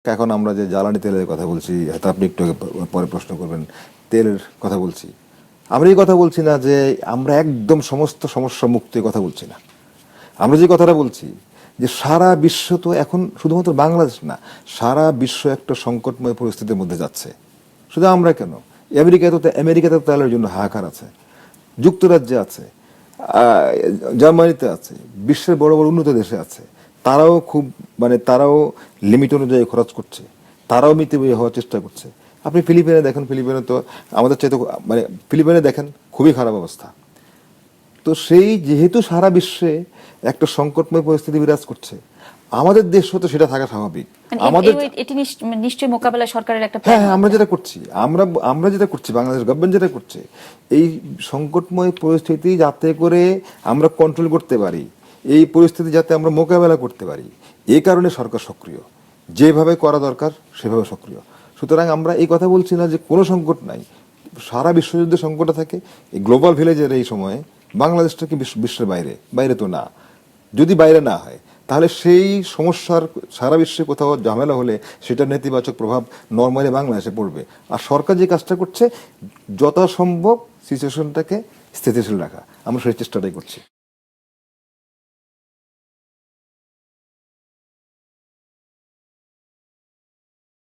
এখন আমরা যে জ্বালানি তেলের কথা বলছি, হয়তো আপনি একটু পরে প্রশ্ন করবেন, তেলের কথা বলছি। আমরা এই কথা বলছি না যে আমরা একদম সমস্ত সমস্যা মুক্ত, কথা বলছি না। আমরা যে কথাটা বলছি যে সারা বিশ্ব তো এখন শুধুমাত্র বাংলাদেশ না, সারা বিশ্ব একটা সংকটময় পরিস্থিতির মধ্যে যাচ্ছে। শুধু আমরা কেন, আমেরিকাতে তো তেলের জন্য হাহাকার আছে, যুক্তরাজ্যে আছে, জার্মানিতে আছে, বিশ্বের বড় বড় উন্নত দেশে আছে। তারাও খুব তারাও লিমিট অনুযায়ী খরচ করছে, তারাও মিতব্যয়ী হওয়ার চেষ্টা করছে। আপনি ফিলিপিনে দেখেন, ফিলিপিনে তো আমাদের চাইতে ফিলিপিনে দেখেন খুবই খারাপ অবস্থা। তো সেই যেহেতু সারা বিশ্বে একটা সংকটময় পরিস্থিতি বিরাজ করছে, আমাদের দেশও তো সেটা থাকা স্বাভাবিক। আমাদের এটি নিশ্চয়ই মোকাবেলা সরকারের একটা হ্যাঁ, আমরা যেটা করছি, আমরা যেটা করছি, বাংলাদেশ গভর্নমেন্ট যেটা করছে, এই সংকটময় পরিস্থিতি যাতে করে আমরা কন্ট্রোল করতে পারি, এই পরিস্থিতি যাতে আমরা মোকাবেলা করতে পারি, এই কারণে সরকার সক্রিয়, যেভাবে করা দরকার সেভাবে সক্রিয়। সুতরাং আমরা এই কথা বলছি না যে কোনো সংকট নাই, সারা বিশ্বযুদ্ধে সংকটে থাকে। এই গ্লোবাল ভিলেজের এই সময়ে বাংলাদেশটা কি বিশ্বের বাইরে? বাইরে তো না। যদি বাইরে না হয়, তাহলে সেই সমস্যার সারা বিশ্বে কোথাও ঝামেলা হলে সেটার নেতিবাচক প্রভাব নর্মালি বাংলাদেশে পড়বে। আর সরকার যে কাজটা করছে, যথাসম্ভব সিচুয়েশনটাকে স্থিতিশীল রাখা, আমরা সেই চেষ্টাটাই করছি।